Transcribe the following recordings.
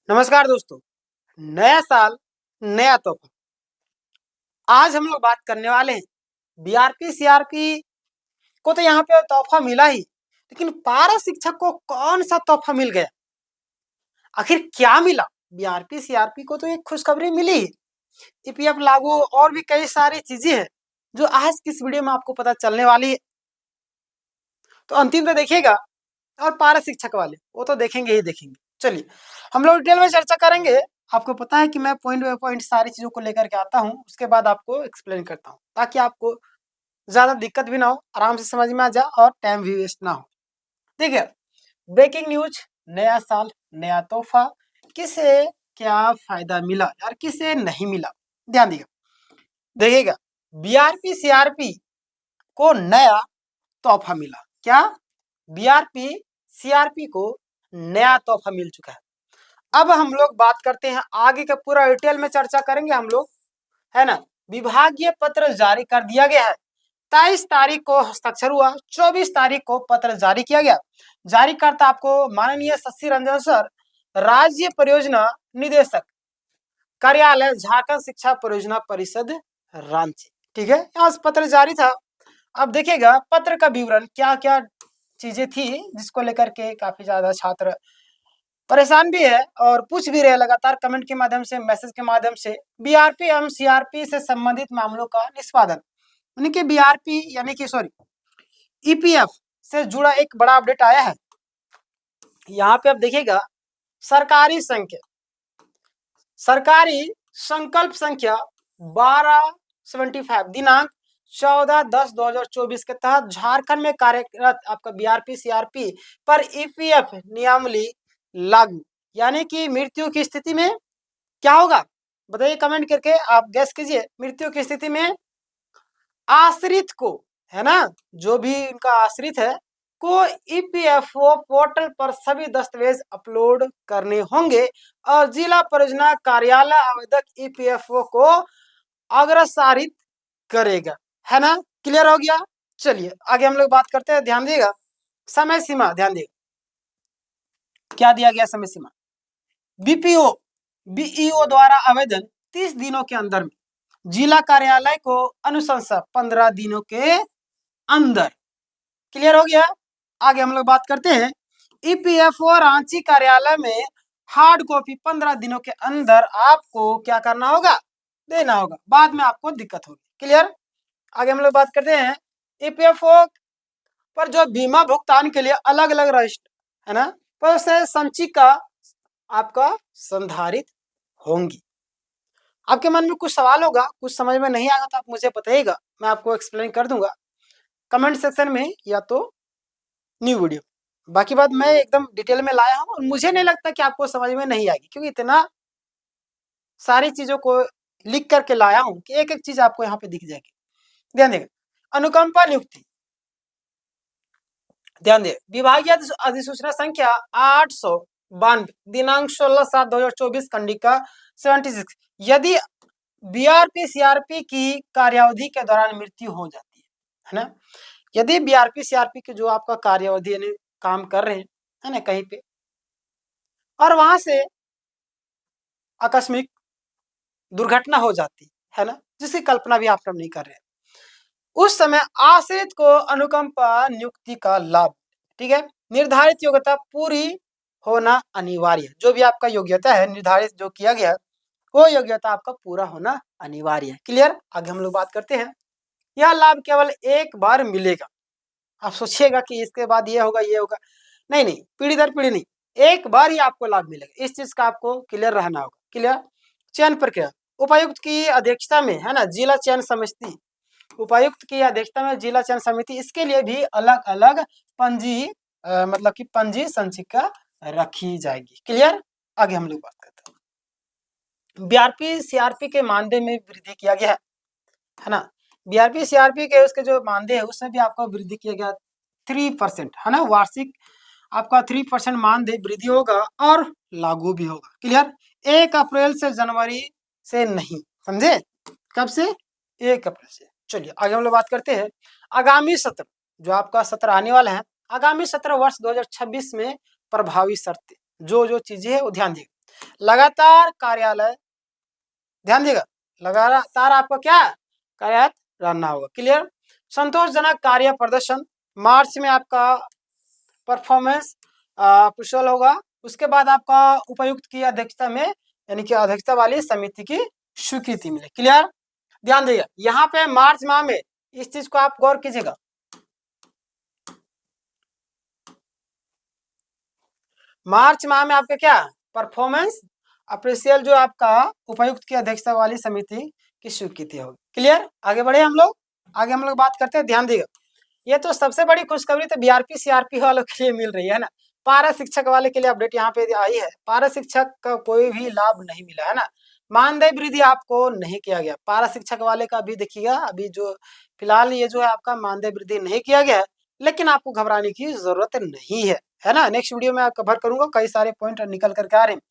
नमस्कार दोस्तों। नया साल नया तोहफा। आज हम लोग बात करने वाले हैं बीआरपी सीआरपी को तो यहाँ पे तोहफा मिला ही, लेकिन पारा शिक्षक को कौन सा तोहफा मिल गया? आखिर क्या मिला? बीआरपी सीआरपी को तो एक खुशखबरी मिली ही, ईपीएफ लागू और भी कई सारी चीजें हैं जो आज की इस वीडियो में आपको पता चलने वाली है। तो अंतिम तो देखिएगा, और पारा शिक्षक वाले वो तो देखेंगे ही देखेंगे। चलिए हम लोग डिटेल में चर्चा करेंगे। आपको पता है कि मैं पॉइंट बाय पॉइंट सारी चीजों को लेकर के आता हूँ, उसके बाद आपको एक्सप्लेन करता हूँ ताकि आपको ज्यादा दिक्कत भी ना हो, आराम से समझ में आ जाए और टाइम भी वेस्ट ना हो। देखिए, ब्रेकिंग न्यूज, नया साल नया तोहफा, किसे क्या फायदा मिला यार, किसे नहीं मिला, ध्यान देखिएगा। बीआरपी सीआरपी को नया तोहफा मिला। क्या? बीआरपी सीआरपी को नया तोहफा मिल चुका है। अब हम लोग बात करते हैं आगे का, पूरा डिटेल में चर्चा करेंगे हम लोग, है ना। विभागीय पत्र जारी कर दिया गया है। 23 तारीख को हस्ताक्षर हुआ, 24 तारीख को पत्र जारी किया गया। जारीकर्ता आपको माननीय शशि रंजन सर, राज्य परियोजना निदेशक, कार्यालय झारखंड शिक्षा परियोजना परिषद रांची। ठीक है, आज पत्र जारी था। अब देखिएगा पत्र का विवरण, क्या क्या चीजें थी जिसको लेकर के काफी ज्यादा छात्र परेशान भी है और पूछ भी रहे लगातार कमेंट के माध्यम से, मैसेज के माध्यम से। बीआरपी एवं सीआरपी से संबंधित मामलों का निष्पादन, यानी कि बीआरपी यानी कि सॉरी ईपीएफ से जुड़ा एक बड़ा अपडेट आया है। यहाँ पे आप देखिएगा सरकारी संकल्प संख्या 1275 दिनांक 14/10/2024 के तहत झारखंड में कार्यरत आपका बीआरपी सीआरपी पर ईपीएफ नियमावली लागू, यानी कि मृत्यु की स्थिति में क्या होगा बताइए कमेंट करके, आप गैस कीजिए। मृत्यु की स्थिति में आश्रित को, है ना, जो भी इनका आश्रित है को ईपीएफओ पोर्टल पर सभी दस्तावेज अपलोड करने होंगे और जिला परियोजना कार्यालय आवेदक ईपीएफओ को अग्रसारित करेगा, है ना। क्लियर हो गया? चलिए आगे हम लोग बात करते हैं। ध्यान दिएगा, समय सीमा ध्यान दिएगा, क्या दिया गया समय सीमा। बीईओ द्वारा आवेदन 30 दिनों के अंदर में, जिला कार्यालय को अनुशंसा 15 दिनों के अंदर। क्लियर हो गया? आगे हम लोग बात करते हैं। ईपीएफओ रांची कार्यालय में हार्ड कॉपी 15 दिनों के अंदर आपको क्या करना होगा, देना होगा, बाद में आपको दिक्कत होगी। क्लियर? आगे हम लोग बात करते हैं ईपीएफओ पर जो बीमा भुगतान के लिए अलग अलग रजिस्टर, है ना, पर से संचिका आपका संधारित होंगी। आपके मन में कुछ सवाल होगा, कुछ समझ में नहीं आएगा तो आप मुझे बताइएगा, मैं आपको एक्सप्लेन कर दूंगा कमेंट सेक्शन में या तो न्यू वीडियो। बाकी बात मैं एकदम डिटेल में लाया हूं और मुझे नहीं लगता कि आपको समझ में नहीं आएगी, क्योंकि इतना सारी चीजों को लिख करके लाया हूं कि एक एक चीज आपको यहाँ पे दिख जाएगी। ध्यान देगा, अनुकंपा नियुक्ति, ध्यान दे, विभागीय अधिसूचना संख्या 892 दिनांक 16/7/2024 कंडिका 76। यदि बीआरपी सीआरपी की कार्यावधि के दौरान मृत्यु हो जाती है ना, यदि बीआरपी सीआरपी की जो आपका कार्यावधि यानी काम कर रहे हैं, है ना, कहीं पे, और वहां से आकस्मिक दुर्घटना हो जाती है ना, जिसकी कल्पना भी आप नहीं कर रहे हैं, उस समय आश्रित को अनुकंपा नियुक्ति का लाभ। ठीक है, निर्धारित योग्यता पूरी होना अनिवार्य, जो भी आपका योग्यता है निर्धारित जो किया गया वो योग्यता आपका पूरा होना अनिवार्य है। क्लियर? आगे हम लोग बात करते हैं। यह लाभ केवल एक बार मिलेगा। आप सोचिएगा कि इसके बाद ये होगा ये होगा, नहीं नहीं, पीढ़ी दर पीढ़ी नहीं, एक बार ही आपको लाभ मिलेगा। इस चीज का आपको क्लियर रहना होगा। क्लियर? चयन प्रक्रिया, उपायुक्त की अध्यक्षता में, है ना, जिला चयन समिति, उपायुक्त की अध्यक्षता में जिला चयन समिति, इसके लिए भी अलग अलग पंजी मतलब कि पंजी संचिका रखी जाएगी। क्लियर? आगे हम लोग बात करते हैं। बीआरपी सीआरपी के मानदेय में वृद्धि किया गया है ना। बीआरपी सीआरपी के उसके जो मानदेय है उसमें भी आपको वृद्धि किया गया 3%, है ना, वार्षिक आपका 3% मानदेय वृद्धि होगा और लागू भी होगा। क्लियर? 1 अप्रैल से जनवरी से नहीं, समझे? कब से? 1 अप्रैल से। चलिए आगे हम लोग बात करते हैं। आगामी सत्र, जो आपका सत्र आने वाला है, आगामी सत्र वर्ष 2026 में प्रभावी शर्तें, जो जो चीजें है वो ध्यान दिए। लगातार कार्यालय, ध्यान दिएगा, लगातार आपको क्या कार्यरत रहना होगा। क्लियर। संतोषजनक कार्य प्रदर्शन, मार्च में आपका परफॉर्मेंस कुशल होगा। उसके बाद आपका उपायुक्त की अध्यक्षता में यानी कि अध्यक्षता वाली समिति की स्वीकृति मिले। क्लियर। ध्यान दीजिए, यहाँ पे मार्च माह में इस चीज को आप गौर कीजिएगा। मार्च माह में आपका क्या परफॉर्मेंस अप्रिशियल जो आपका उपायुक्त की अध्यक्षता वाली समिति की स्वीकृति होगी। क्लियर। आगे बढ़े हम लोग, आगे हम लोग बात करते हैं। ध्यान दिएगा, ये तो सबसे बड़ी खुशखबरी तो बीआरपी सीआरपी वालों के लिए मिल रही है ना। पारा शिक्षक वाले के लिए अपडेट यहाँ पे आई है। पारा शिक्षक का कोई भी लाभ नहीं मिला है ना, मानदेय वृद्धि आपको नहीं किया गया। पारा शिक्षक वाले का अभी देखिएगा, अभी जो फिलहाल ये जो है आपका मानदेय वृद्धि नहीं किया गया है, लेकिन आपको घबराने की जरूरत नहीं है ना। नेक्स्ट वीडियो में कवर करूंगा, कई सारे पॉइंट निकल करके आ रहे हैं।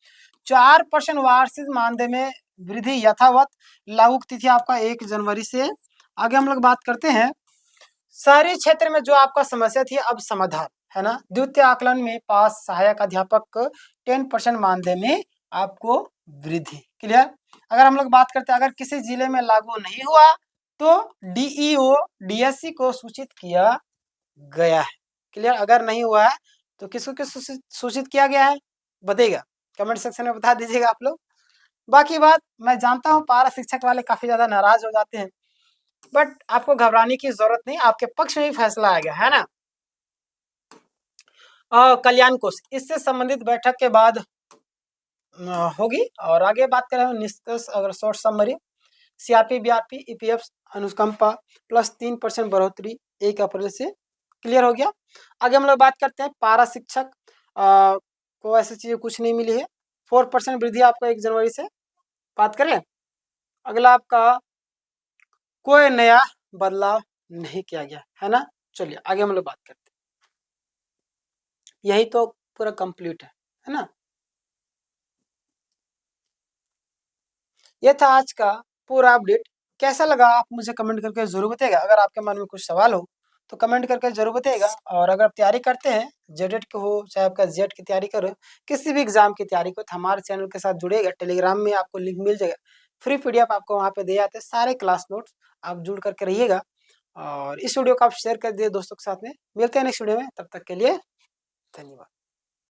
4% वार्षिक मानदेय में वृद्धि यथावत, लागू तिथि आपका 1 जनवरी से। आगे हम लोग बात करते हैं शहरी क्षेत्र में जो आपका समस्या थी अब समाधान है ना। द्वितीय आकलन में पास सहायक अध्यापक 10% मानदेय में आपको वृद्धि। क्लियर। अगर हम लोग बात करते हैं अगर किसी जिले में लागू नहीं हुआ तो डीईओ डीएससी को सूचित किया गया है। क्लियर। अगर नहीं हुआ है तो किसको किस सूचित किया गया है बताइएगा, कमेंट सेक्शन में बता दीजिएगा आप लोग। बाकी बात मैं जानता हूँ पारा शिक्षक वाले काफी ज्यादा नाराज हो जाते हैं, बट आपको घबराने की जरूरत नहीं, आपके पक्ष में ही फैसला आएगा है ना। कल्याण कोष इससे संबंधित बैठक के बाद होगी। और आगे बात करें निष्कर्ष, अगर short summary, CRP BRP EPF अनुकंपा प्लस 3% बढ़ोतरी 1 अप्रैल से। क्लियर हो गया। आगे हम लोग बात करते हैं पारा शिक्षक को ऐसी चीजें कुछ नहीं मिली है। 4% वृद्धि आपको 1 जनवरी से। बात करें अगला आपका कोई नया बदलाव नहीं किया गया है ना। चलिए आगे हम लोग बात करते हैं, यही तो पूरा कंप्लीट है ना। ये था आज का पूरा अपडेट। कैसा लगा आप मुझे कमेंट करके जरूर बताइएगा। अगर आपके मन में कुछ सवाल हो तो कमेंट करके जरूर बताइएगा। और अगर आप तैयारी करते हैं जेडेट की हो चाहे आपका जेट की तैयारी करो, किसी भी एग्जाम की तैयारी को, तो हमारे चैनल के साथ जुड़ेगा। टेलीग्राम में आपको लिंक मिल जाएगा, फ्री पीडीएफ आपको वहाँ पे दे जाते हैं सारे क्लास नोट्स, आप जुड़ करके रहिएगा। और इस वीडियो को आप शेयर कर दिए दोस्तों के साथ में। मिलते हैं नेक्स्ट वीडियो में, तब तक के लिए धन्यवाद।